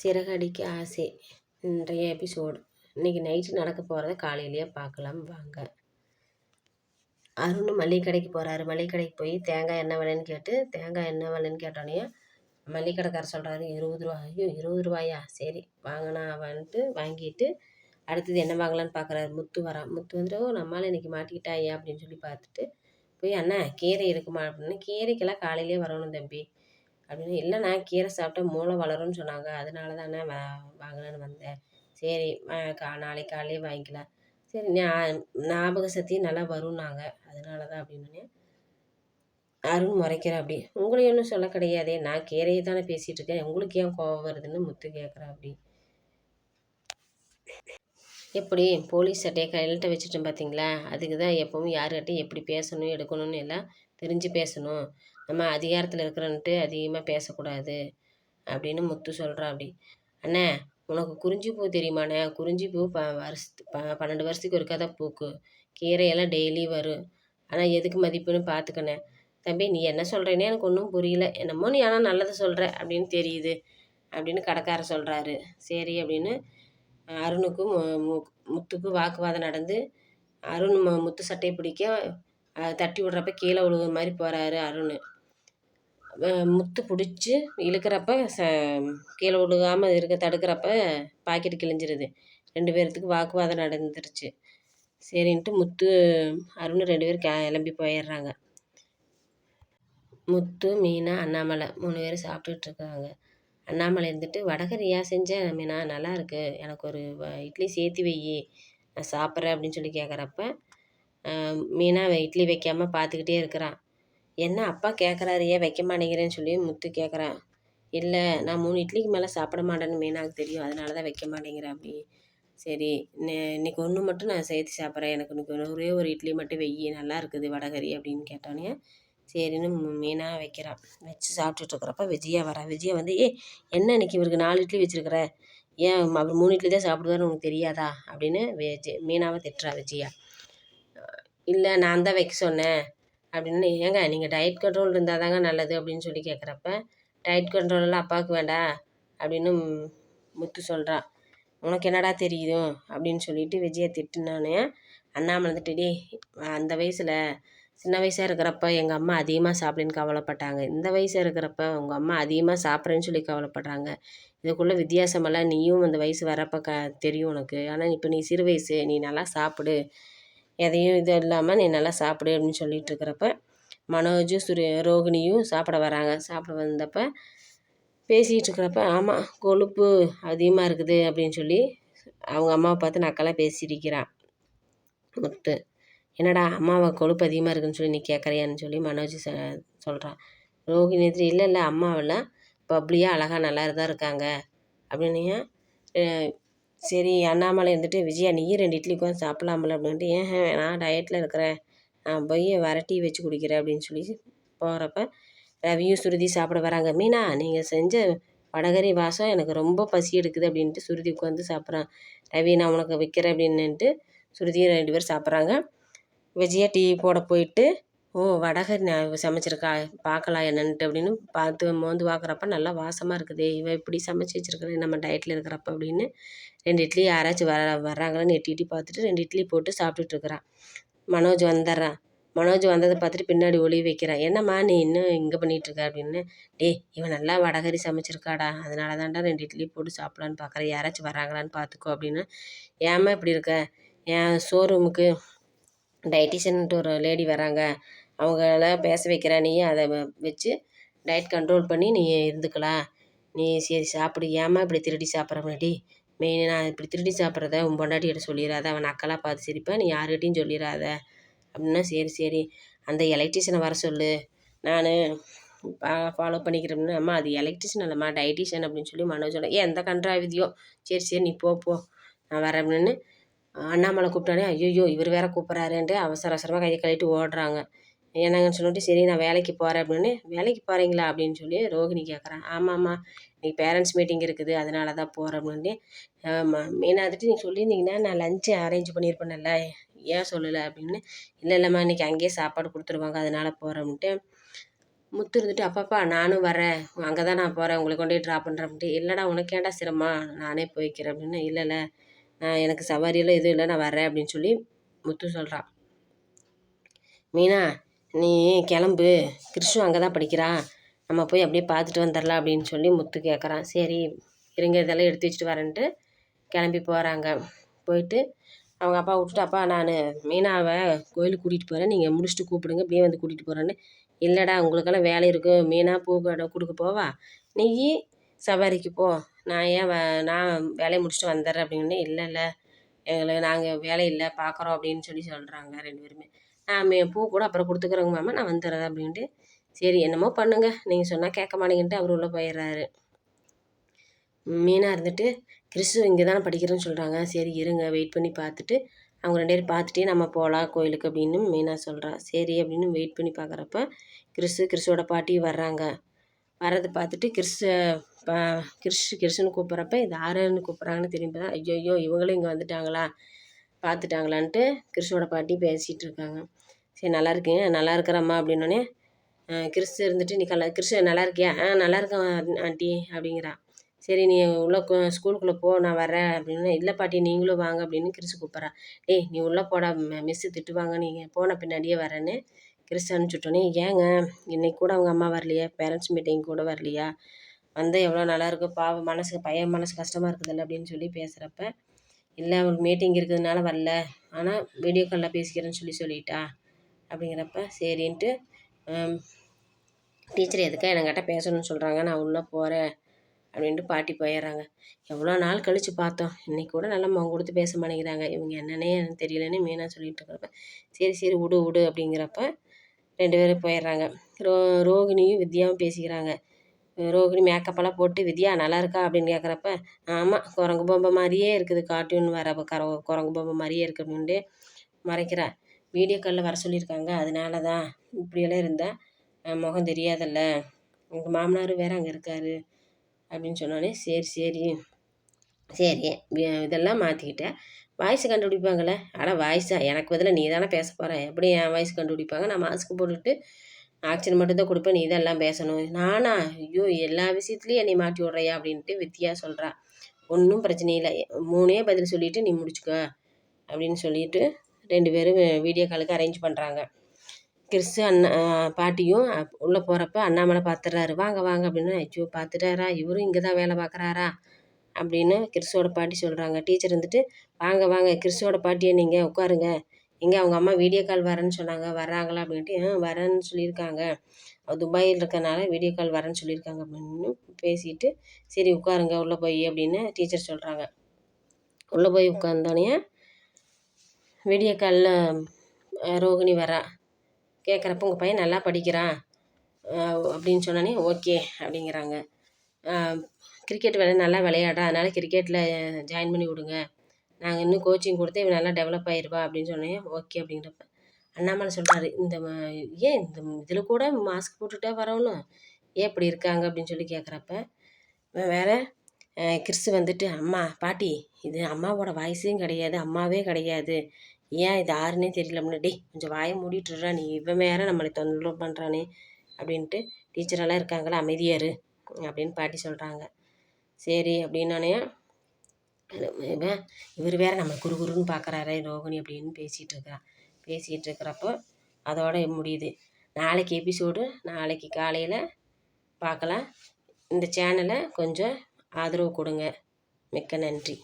சிறகடிக்க ஆசை இன்றைய எபிசோடு. இன்றைக்கி நைட்டு நடக்க போகிறத காலையிலேயே பார்க்கலாம் வாங்க. அருண் மளிகை கடைக்கு போகிறாரு. மளிகை கடைக்கு போய் தேங்காய் என்ன விலைன்னு கேட்டு, தேங்காய் என்ன விலைன்னு கேட்டோன்னே மளிகை கடைக்காரர் சொல்கிறாரு 20 ரூபா. ஐயோ 20 ரூபாயா, சரி வாங்கினா வந்துட்டு வாங்கிட்டு அடுத்தது என்ன வாங்கலான்னு பார்க்குறாரு. முத்து வரான். முத்து வந்துட்டு நம்மளால் இன்றைக்கி மாட்டிக்கிட்டாயா அப்படின்னு சொல்லி பார்த்துட்டு போய் அண்ணா கீரை இருக்குமா அப்படின்னு. கீரைக்கெல்லாம் காலையிலே வரணும் தம்பி அப்படின்னு. இல்லைண்ணா கீரை சாப்பிட்டா மூளை வளரும்னு சொன்னாங்க, அதனால தானே வாங்கலான்னு வந்தேன். சரி நாளைக்கு காலையிலே வாங்கிக்கலாம். சரி ஞாபக சக்தி நல்லா வரும்னாங்க, அதனால தான் அப்படின்னு. அருண் முறைக்கிற அப்படி. உங்களை ஒன்றும் சொல்ல கிடையாதே, நான் கீரையை தானே பேசிகிட்டு இருக்கேன், உங்களுக்கு ஏன் கோவம் வருதுன்னு முத்து கேட்குறா அப்படி. எப்படி போலீஸ் சட்டையை கையில்கிட்ட வச்சுட்டோம் பார்த்தீங்களா, அதுக்கு தான் எப்பவும் யாருக்கிட்டையும் எப்படி பேசணும் எடுக்கணும்னு எல்லாம் தெரிஞ்சு பேசணும். நம்ம அதிகாரத்தில் இருக்கிறன்ட்டு அதிகமாக பேசக்கூடாது அப்படின்னு முத்து சொல்கிறா அப்படி. அண்ணே உனக்கு குறிஞ்சி பூ தெரியுமாண்ணே? குறிஞ்சி பூ 12 வருஷத்துக்கு ஒருக்கா தான் பூக்கு. கீரையெல்லாம் டெய்லி வரும், ஆனால் எதுக்கு மதிப்புன்னு பார்த்துக்கண்ணே. தம்பி நீ என்ன சொல்கிறேன்னே எனக்கு ஒன்றும் புரியல, என்னமோ நீ ஆனால் நல்லது சொல்கிற அப்படின்னு தெரியுது அப்படின்னு கடைக்காரர் சொல்கிறாரு. சரி அப்படின்னு அருணுக்கும் முத்துக்கும் வாக்குவாதம் நடந்து அருண் முத்து சட்டையை பிடிக்க தட்டி விடுறப்ப கீழே விழுகிற மாதிரி போகிறாரு அருண். முத்து பிடிச்சி இழுக்கிறப்ப கீழே விழுகாமல் இருக்க தடுக்கிறப்ப பாக்கெட்டு கிழிஞ்சிருது. 2 பேர்த்துக்கு வாக்குவாதம் நடந்துருச்சு. சரின்ட்டு முத்து அருண் 2 பேரும் கிளம்பி போயிடுறாங்க. முத்து மீனா அண்ணாமலை 3 பேரும் சாப்பிட்டுட்ருக்காங்க. அண்ணாமலை இருந்துட்டு வடகரியா செஞ்சேன் மீனா, நல்லா இருக்குது, எனக்கு ஒரு இட்லி சேர்த்து வை நான் சாப்பிட்றேன் அப்படின்னு சொல்லி கேட்குறப்ப மீனா இட்லி வைக்காமல் பார்த்துக்கிட்டே இருக்கிறான். என்ன அப்பா கேட்குறாரு ஏன் வைக்க மாட்டேங்கிறேன்னு சொல்லி முத்து கேட்குறான். இல்லை நான் 3 இட்லிக்கு மேலே சாப்பிட மாட்டேன்னு மீனாவுக்கு தெரியும், அதனால தான் வைக்க மாட்டேங்கிறேன் அப்படி. சரி இன்னைக்கு ஒன்று மட்டும் நான் சேர்த்து சாப்பிட்றேன், எனக்கு இன்னைக்கு ஒரே ஒரு இட்லி மட்டும் வெய்யி, நல்லா இருக்குது வடகரி அப்படின்னு கேட்டோன்னே சரின்னு மீனா வைக்கிறான். வச்சு சாப்பிட்டுட்ருக்குறப்ப விஜயா வரா. விஜயா வந்து என்ன இன்னைக்கு இவருக்கு 4 இட்லி வச்சுருக்குற, ஏன் அவர் 3 இட்லி தான் சாப்பிடுவாருன்னு உனக்கு தெரியாதா அப்படின்னு மீனாவை திட்டுறா விஜயா. இல்லை நான் தான் வைக்க சொன்னேன் அப்படின்னு. ஏங்க நீங்கள் டயட் கண்ட்ரோல் இருந்தால் தாங்க நல்லது அப்படின்னு சொல்லி கேட்குறப்ப டயட் கண்ட்ரோலெல்லாம் அப்பாவுக்கு வேண்டாம் அப்படின்னு முத்து சொல்கிறான். உனக்கு என்னடா தெரியும் அப்படின்னு சொல்லிட்டு விஜயை திட்டுனானே அண்ணாமலை வந்துட்டு அந்த வயசில் சின்ன வயசாக இருக்கிறப்ப எங்கள் அம்மா அதிகமாக சாப்பிடுன்னு கவலைப்பட்டாங்க, இந்த வயசாக இருக்கிறப்ப உங்கள் அம்மா அதிகமாக சாப்பிட்றேன்னு சொல்லி கவலைப்படுறாங்க, இதுக்குள்ளே வித்தியாசமெல்லாம் நீயும் அந்த வயசு வரப்போ தெரியும் உனக்கு. ஆனால் இப்போ நீ சிறு வயசு, நீ நல்லா சாப்பிடு, எதையும் இது இல்லாமல் நீ நல்லா சாப்பிடு அப்படின்னு சொல்லிட்டு இருக்கிறப்ப மனோஜும் ரோகிணியும் சாப்பிட வராங்க. சாப்பிட வந்தப்போ பேசிகிட்டு இருக்கிறப்ப ஆமாம் கொழுப்பு அதிகமாக இருக்குது அப்படின்னு சொல்லி அவங்க அம்மாவை பார்த்து நக்கெல்லாம் பேசியிருக்கிறான் முத்து. என்னடா அம்மாவை கொழுப்பு அதிகமாக இருக்குதுன்னு சொல்லி நீ கேட்குறியான்னு சொல்லி மனோஜ் சொல்கிறான். ரோகிணி இல்லை அம்மாவெல்லாம் பப்ளியாக அழகாக நல்லா தான் இருக்காங்க அப்படின்னு. சரி அண்ணாமலை இருந்துட்டு விஜயா நீயும் 2 இட்லி உட்காந்து சாப்பிட்லாம்ல அப்படின்ட்டு. நான் டயட்டில் இருக்கிறேன், நான் போய் டீ வச்சு குடிக்கிறேன் அப்படின்னு சொல்லி போகிறப்ப ரவியும் சுருதி சாப்பிட வராங்க. மீனா நீங்கள் செஞ்ச வடகரி வாசம் எனக்கு ரொம்ப பசி எடுக்குது அப்படின்ட்டு சுருதி உட்காந்து சாப்பிட்றான். ரவி நான் உனக்கு வைக்கிறேன் அப்படின்னுட்டு சுருதியும் 2 பேர் சாப்பிட்றாங்க. விஜயா டீ போட போயிட்டு வடகரி நான் சமைச்சிருக்கா பார்க்கலாம் என்னன்ட்டு அப்படின்னு மோந்து பார்க்குறப்ப நல்லா வாசமாக இருக்குது, இவ இப்படி சமைச்சி வச்சுருக்கிறேன் நம்ம டயட்டில் இருக்கிறப்ப அப்படின்னு 2 இட்லி யாராச்சும் வர்றாங்களான்னு எட்டி பார்த்துட்டு 2 இட்லி போட்டு சாப்பிட்டுட்ருக்குறான். மனோஜ் வந்துடுறான். மனோஜ் வந்ததை பார்த்துட்டு பின்னாடி ஒளி வைக்கிறான். என்னம்மா நீ இன்னும் இங்கே பண்ணிகிட்ருக்க அப்படின்னு. இவன் நல்லா வடகரி சமைச்சிருக்காடா, அதனால தான்டா 2 இட்லி போட்டு சாப்பிட்லான்னு பார்க்குறேன், யாராச்சும் வராங்களான்னு பார்த்துக்கோ அப்படின்னு. ஏம்மா இப்படி இருக்க, என் ஷோரூமுக்கு டயட்டிஷியன்ட்டு ஒரு லேடி வராங்க, அவங்கள பேச வைக்கிற, நீ அதை வச்சு டயட் கண்ட்ரோல் பண்ணி நீ இருந்துக்கலாம், நீ சரி சாப்பிடு, ஏம்மா இப்படி திருடி சாப்பிட்ற முன்னாடி நான் இப்படி திருடி சாப்பிட்றத உன் பொண்டாட்டிகிட்ட சொல்லிடாத, அவன் நக்கலாக பார்த்து சிரிப்பேன், நீ யாருக்கிட்டையும் சொல்லிடாத அப்படின்னா. சரி அந்த எலக்ட்ரிஷியனை வர சொல்லு, நான் ஃபாலோ பண்ணிக்கிறேன்னு. அம்மா அது எலக்ட்ரிஷியன் இல்லைம்மா டயட்டிஷியன் அப்படின்னு சொல்லி மனோஜோட எந்த கன்றாவிதியோ. சரி நீ போ நான் வரேன் அப்படின்னு அண்ணாமலை கூப்பிட்டானே. ஐயோ இவர் வேற கூப்பிட்றாருன்ட்டு அவசரமாக கையை கழிட்டு ஓடுறாங்க. என்னங்கன்னு சொல்லிட்டு சரி நான் வேலைக்கு போகிறேன் அப்படின்னு. வேலைக்கு போகிறீங்களா அப்படின்னு சொல்லி ரோகிணி கேட்குறான். ஆமாம்மா இன்றைக்கி பேரண்ட்ஸ் மீட்டிங் இருக்குது, அதனால தான் போகிறேன் அப்படின்னு. மெயினாக வந்துட்டு நீங்கள் சொல்லியிருந்தீங்கன்னா நான் லஞ்சு அரேஞ்ச் பண்ணியிருப்பேன்ல, ஏன் சொல்லலை அப்படின்னு. இல்லைம்மா இன்றைக்கி அங்கேயே சாப்பாடு கொடுத்துருவாங்க, அதனால் போகிறேன்ட்டு. முத்து இருந்துட்டு அப்பாப்பா நானும் வரேன், அங்கே தான் நான் போகிறேன், உங்களை கொண்டு போய் ட்ராப் பண்ணுறேன் அப்படின்ட்டு. இல்லைடா உனக்கு ஏன்டா சிரமம், நானே போய்க்கிறேன் அப்படின்னு. இல்லைல்ல எனக்கு சவாரியெல்லாம் எதுவும் இல்லை, நான் வரேன் அப்படின்னு சொல்லி முத்து சொல்கிறான். மீனா நீ கிளம்பு, கிறிஷும் அங்கே தான் படிக்கிறான், நம்ம போய் அப்படியே பார்த்துட்டு வந்துடலாம் அப்படின்னு சொல்லி முத்து கேட்குறான். சரி இருங்க இதெல்லாம் எடுத்து வச்சுட்டு வரேன்ட்டு கிளம்பி போகிறாங்க. போயிட்டு அவங்க அப்பா விட்டுட்டு, அப்பா நான் மீனாவை கோயிலுக்கு கூட்டிகிட்டு போகிறேன், நீங்கள் முடிச்சுட்டு கூப்பிடுங்க, இப்படியே வந்து கூட்டிகிட்டு போகிறேன்னு. இல்லைடா உங்களுக்கெல்லாம் வேலை இருக்கும், மீனாக பூ கொடுக்க போவா, நீ சவாரிக்கு போ, நான் ஏன் நான் வேலையை முடிச்சுட்டு வந்துடுறேன் அப்படின்னு. இல்லை எங்களுக்கு நாங்கள் வேலை இல்லை பார்க்குறோம் அப்படின்னு சொல்லி சொல்கிறாங்க 2 பேருமே. நான் பூ கூட அப்புறம் கொடுத்துக்குறோங்க மாமா, நான் வந்துடுறேன் அப்படின்ட்டு. சரி என்னமோ பண்ணுங்க, நீங்கள் சொன்னால் கேட்க மாட்டேங்கிட்டு அவர் உள்ளே போயிடுறாரு. மீனா இருந்துட்டு கிறிஸ்து இங்கே தானே படிக்கிறேன்னு சொல்கிறாங்க, சரி இருங்க வெயிட் பண்ணி பார்த்துட்டு அவங்க 2 பேரும் பார்த்துட்டே நம்ம போகலாம் கோயிலுக்கு அப்படின்னு மீனா சொல்கிறா. சரி அப்படின்னு வெயிட் பண்ணி பார்க்குறப்ப கிறிஸ்துவோட பாட்டி வர்றாங்க. வர்றதை பார்த்துட்டு கிறிஸ்துன்னு கூப்பிட்றப்ப இது யாருன்னு கூப்பிட்றாங்கன்னு திரும்பி தான், ஐயோ இவங்களும் இங்கே வந்துட்டாங்களா, பார்த்துட்டாங்களான்ட்டு கிறிஸ்துவோட பாட்டி பேசிகிட்டு இருக்காங்க. சரி நல்லா இருக்கீங்க, நல்லா இருக்கிறம்மா அப்படின்னோடனே கிறிஸ்து இருந்துட்டு நீ கிறிஸ்து நல்லா இருக்கியா, நல்லா இருக்கேன் ஆண்டி அப்படிங்கிறா. சரி நீ உள்ளே ஸ்கூலுக்குள்ளே போ, நான் வரேன் அப்படின்னு. இல்லை பாட்டி நீங்களும் வாங்க அப்படின்னு கிறிஸ்து கூப்பிட்றா. ஏய் நீ உள்ளே போடா, மிஸ்ஸு திட்டுவாங்க, நீங்கள் போன பின்னாடியே வரேன்னு கிறிஸ்து அனுப்பிச்சுட்டோன்னே, ஏங்க இன்னைக்கு கூட அவங்க அம்மா வரலையா, பேரண்ட்ஸ் மீட்டிங் கூட வரலையா, வந்தால் எவ்வளோ நல்லாயிருக்கும், பாவம் பையன் மனசு கஷ்டமாக இருக்குதில்ல அப்படின்னு சொல்லி பேசுகிறப்ப, இல்லை அவங்களுக்கு மீட்டிங் இருக்கிறதுனால வரல, ஆனால் வீடியோ காலில் பேசிக்கிறேன்னு சொல்லிட்டா அப்படிங்கிறப்ப சரின்ட்டு டீச்சர் எதுக்காக என்கிட்ட பேசணும்னு சொல்கிறாங்க, நான் உள்ளே போகிறேன் அப்படின்ட்டு பாட்டி போயிடுறாங்க. எவ்வளோ நாள் கழித்து பார்த்தோம், இன்றைக்கி கூட நல்லா முகம் கொடுத்து பேச மாட்டேங்கிறாங்க, இவங்க என்னன்னே எனக்கு தெரியலன்னு மீனா சொல்லிட்டு இருக்கிறப்ப சரி விடு அப்படிங்கிறப்ப 2 பேரும் போயிடுறாங்க. ரோகிணியும் வித்யாவும் பேசிக்கிறாங்க. ரோகிணி மேக்கப்பெல்லாம் போட்டு வித்யா நல்லா இருக்கா அப்படின்னு கேட்குறப்ப, ஆமாம் குரங்கு பொம்மை மாதிரியே இருக்குது, கார்ட்டூன் வர குரங்கு பொம்மை மாதிரியே இருக்கு அப்படின்ட்டு மறைக்கிறா. வீடியோ காலில் வர சொல்லியிருக்காங்க, அதனால தான் இப்படியெல்லாம் இருந்தால் முகம் தெரியாதல்ல, உங்கள் மாமனார் வேறு அங்கே இருக்கார் அப்படின்னு சொன்னோடனே சரி இதெல்லாம் மாற்றிக்கிட்டேன், வாய்ஸ் கண்டுபிடிப்பாங்களே, வாய்ஸா எனக்கு பதிலாக நீ தானே பேச போகிற, எப்படி என் வாய்ஸ் கண்டுபிடிப்பாங்க, நான் மாஸ்க் போட்டுட்டு ஆக்ஷன் மட்டும்தான் கொடுப்பேன், நீ தான் எல்லாம் பேசணும், நானா ஐயோ எல்லா விஷயத்துலையும் என்னை மாட்டி விட்றையா அப்படின்ட்டு வித்யா சொல்கிறா. ஒன்றும் பிரச்சனை இல்லை, 3 பதில் சொல்லிவிட்டு நீ முடிச்சுக்கோ அப்படின்னு சொல்லிட்டு 2 பேரும் வீடியோ காலுக்கு அரேஞ்ச் பண்ணுறாங்க. கிறிஸ்து பாட்டியும் உள்ளே போகிறப்ப அண்ணாமலை பார்த்துட்றாரு. வாங்க அப்படின்னு. ஐயோ பார்த்துட்டாரா, இவரும் இங்கே தான் வேலை பார்க்குறாரா அப்படின்னு கிறிஸ்துவோட பாட்டி சொல்கிறாங்க. டீச்சர் வந்துட்டு வாங்க கிறிஸ்துவோட பாட்டியை நீங்கள் உட்காருங்க, எங்கே அவங்க அம்மா வீடியோ கால் வரேன்னு சொன்னாங்க, வர்றாங்களா அப்படின்ட்டு. வரேன்னு சொல்லியிருக்காங்க, துபாயில் இருக்கனால வீடியோ கால் வரேன்னு சொல்லியிருக்காங்க அப்படின்னு பேசிட்டு, சரி உட்காருங்க உள்ளே போய் அப்படின்னு டீச்சர் சொல்கிறாங்க. உள்ளே போய் உட்காந்தோடனே வீடியோ காலில் ரோகிணி வரா. கேட்குறப்ப உங்கள் பையன் நல்லா படிக்கிறான் அப்படின்னு சொன்னோன்னே ஓகே அப்படிங்கிறாங்க. கிரிக்கெட் நல்லா விளையாடுறான், அதனால் கிரிக்கெட்டில் ஜாயின் பண்ணி விடுங்க, நாங்கள் இன்னும் கோச்சிங் கொடுத்து இவன் நல்லா டெவலப் ஆகிருப்பா அப்படின்னு சொன்னேன். ஓகே அப்படிங்கிறப்ப அண்ணாமலை சொல்கிறாரு, ஏன் இந்த இதில் கூட மாஸ்க் போட்டுட்டா வரணும், ஏன் இப்படி இருக்காங்க அப்படின்னு சொல்லி கேட்குறப்ப வேறு கிறிஸ்து வந்துட்டு, அம்மா பாட்டி இது அம்மாவோட வாய்ஸும் கிடையாது, அம்மாவே கிடையாது, ஏன் இது யாருன்னே தெரியல முன்னாடி, கொஞ்சம் வாயை மூடிட்டுறா, நீ இவன் வேற நம்மளை தொந்தரவு பண்ணுறானே அப்படின்ட்டு, டீச்சரெல்லாம் இருக்காங்களா அமைதியாரு அப்படின்னு பாட்டி சொல்கிறாங்க. சரி அப்படின்னோடனே இவர் வேற நம்ம குறுகுறுன்னு பார்க்குறாரே ரோகிணி அப்படின்னு பேசிகிட்டு இருக்கிறப்போ அதோட முடியுது. நாளைக்கு எபிசோடு நாளைக்கு காலையில் பார்க்கலாம். இந்த சேனலை கொஞ்சம் ஆதரவு கொடுங்க. மிக்க நன்றி.